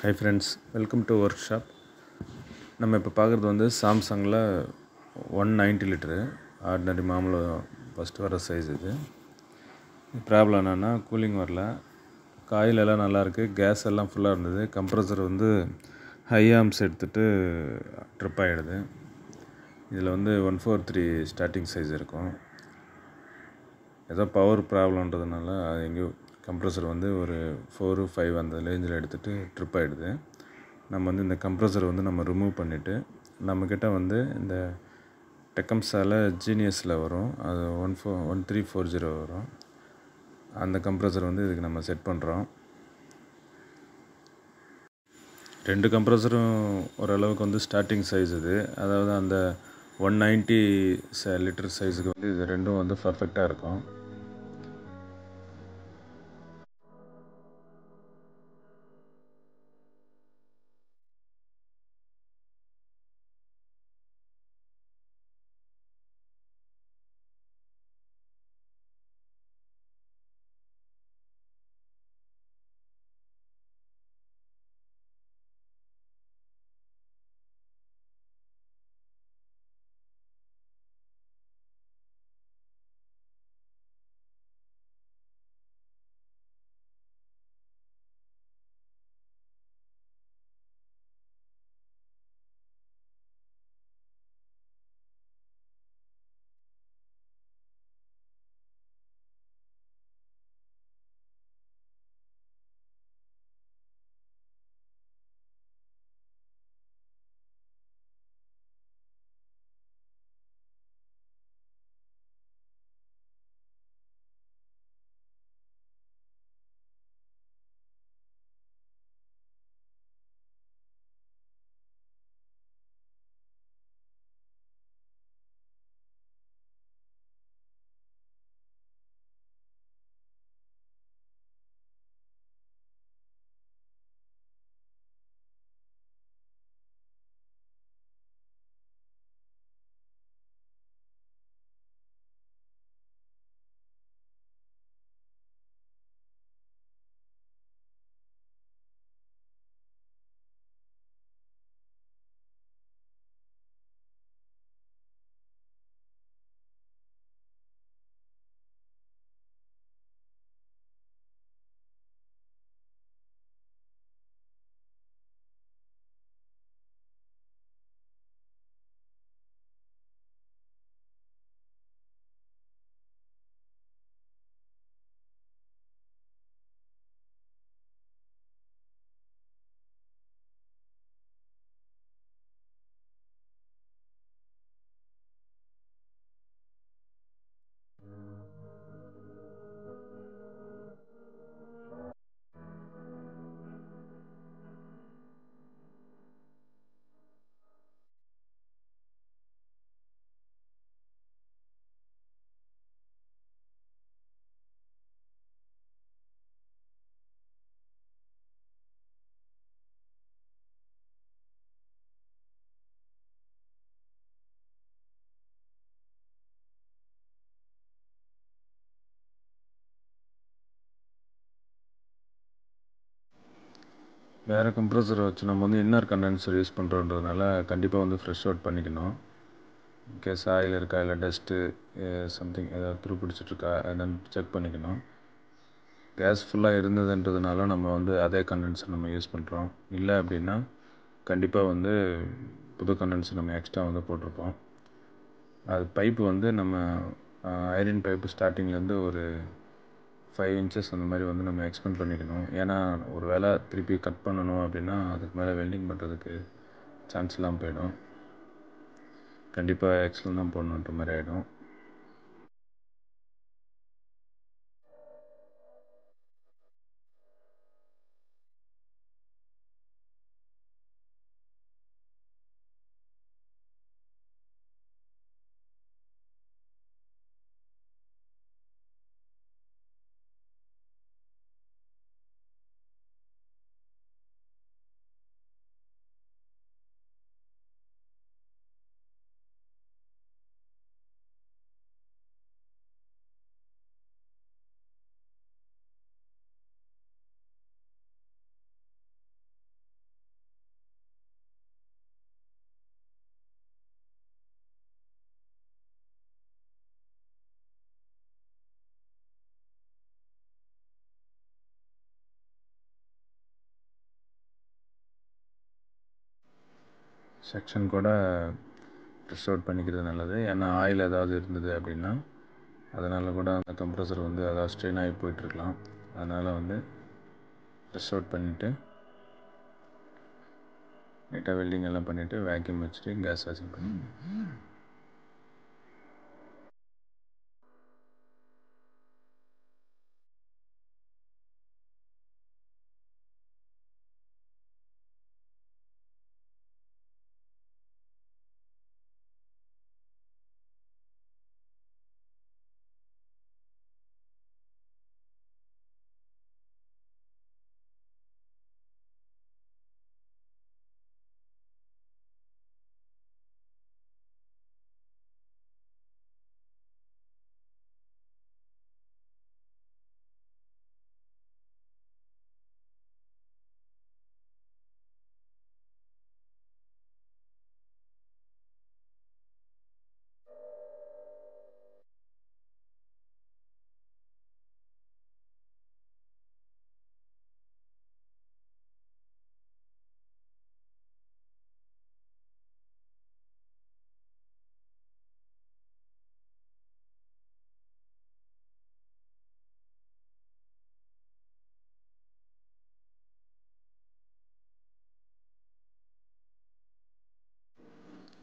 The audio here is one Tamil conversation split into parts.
Hi friends, welcome to work shop. நம்ம இப்போ பார்க்குறது வந்து சாம்சங்கில் 190 லிட்டரு ஆர்டினரி மாமூல் ஃபஸ்ட்டு வர சைஸ். இது ப்ராப்ளம் என்னென்னா கூலிங் வரல, காயில் எல்லாம் நல்லாயிருக்கு, கேஸ் எல்லாம் ஃபுல்லாக இருந்தது. கம்ப்ரஸர் வந்து ஹை ஆம்ஸ் எடுத்துகிட்டு ட்ரிப் ஆகிடுது. இதில் வந்து 143 ஸ்டார்டிங் சைஸ் இருக்கும். ஏதோ பவர் ப்ராப்ளம்ன்றதுனால அது எங்கேயோ கம்ப்ரஸர் வந்து ஒரு 4-5 அந்த ரேஞ்சில் எடுத்துகிட்டு ட்ரிப் ஆகிடுது. நம்ம வந்து இந்த கம்ப்ரஸர் வந்து நம்ம ரிமூவ் பண்ணிவிட்டு, நம்மக்கிட்ட வந்து இந்த டெக்கம்ஸால் ஜீனியஸில் வரும், அது 1340 வரும். அந்த கம்ப்ரஸர் வந்து இதுக்கு நம்ம செட் பண்ணுறோம். 2 கம்ப்ரஸரும் ஓரளவுக்கு வந்து ஸ்டார்டிங் சைஸ் இது. அதாவது அந்த 190 லிட்டர் சைஸுக்கு வந்து இது ரெண்டும் வந்து பர்ஃபெக்டாக இருக்கும். வேறு கம்ப்ரஸரை வச்சு நம்ம வந்து இன்னர் கண்டென்சர் யூஸ் பண்ணுறோன்றதுனால கண்டிப்பாக வந்து ஃப்ரெஷ் அவுட் பண்ணிக்கணும். இன்கேஸ் ஆயில் இருக்கா, இல்லை டஸ்ட்டு சம்திங் ஏதாவது துரு பிடிச்சிட்ருக்கா என்னன்னு செக் பண்ணிக்கணும். கேஸ் ஃபுல்லாக இருந்ததுன்றதுனால நம்ம வந்து அதே கண்டென்சர் நம்ம யூஸ் பண்ணுறோம். இல்லை அப்படின்னா கண்டிப்பாக வந்து புது கண்டென்சர் நம்ம எக்ஸ்ட்ரா வந்து போட்டிருப்போம். அது பைப்பு வந்து நம்ம ஐரன் பைப்பு ஸ்டார்டிங்லேருந்து ஒரு 5 இன்ச்சஸ் அந்த மாதிரி வந்து நம்ம எக்ஸ்பெண்ட் பண்ணிக்கணும். ஏன்னா ஒரு வேளை திருப்பி கட் பண்ணணும் அப்படின்னா அதுக்கு மேலே வெல்டிங் பண்ணுறதுக்கு சான்ஸ் இல்லாமல் போயிடும். கண்டிப்பாக எக்ஸ்எல் தான் போடணுன்ற மாதிரி ஆகிடும். செக்ஷன் கூட ப்ரெஷ் அவுட் பண்ணிக்கிறது நல்லது. ஏன்னா ஆயில் ஏதாவது இருந்தது அப்படின்னா அதனால் கூட அந்த கம்ப்ரஸர் வந்து அதாவது ஸ்ட்ரெயின் ஆகி போயிட்டுருக்கலாம். அதனால் வந்து ப்ரெஷ் அவுட் பண்ணிவிட்டு நீட்டாக வெல்டிங் எல்லாம் பண்ணிவிட்டு வேக்யூம் வச்சுட்டு கேஸ் வாஷிங் பண்ணி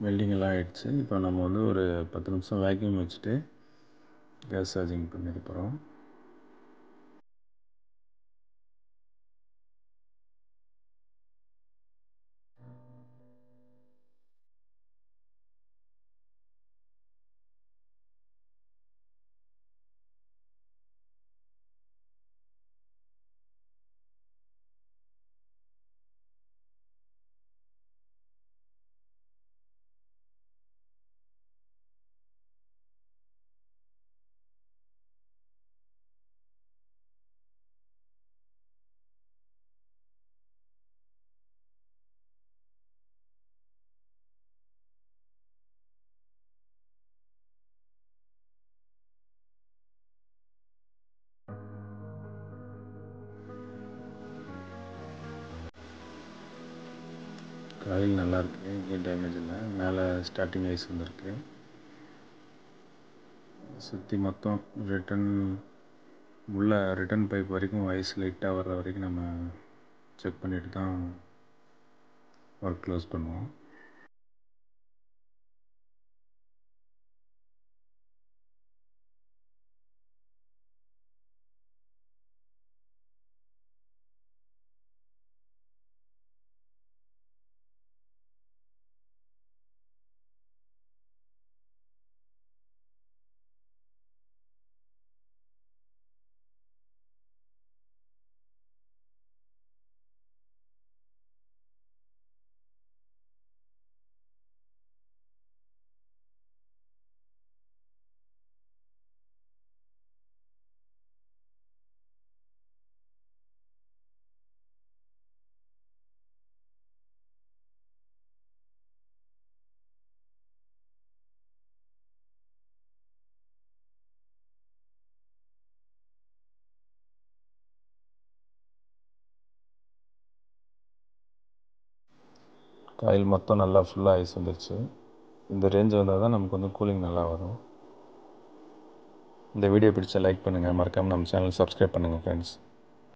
வெல்டிங் எல்லாம் ஆகிடுச்சு. இப்போ நம்ம வந்து ஒரு 10 நிமிஷம் வேக்யூம் வச்சுட்டு கேஸ் சார்ஜிங் பண்ணிட்டு போகிறோம். காயில் நல்லாயிருக்கு, எங்கேயும் டேமேஜ் இல்லை. மேலே ஸ்டார்டிங் ஐஸ் வந்துருக்கு. சுற்றி மொத்தம் ரிட்டன் பைப் வரைக்கும் ஐஸ் லைட்டாக வர்ற வரைக்கும் நம்ம செக் பண்ணிவிட்டு தான் ஒர்க் க்ளோஸ் பண்ணுவோம். காயில் மொத்தம் நல்லா ஃபுல்லாக ஐஸ் வந்துருச்சு. இந்த ரேஞ்ச் வந்தால் தான் நமக்கு வந்து கூலிங் நல்லா வரும். இந்த வீடியோ பிடிச்சா லைக் பண்ணுங்கள், மறக்காமல் நம்ம சேனல் சப்ஸ்கிரைப் பண்ணுங்கள் ஃப்ரெண்ட்ஸ்.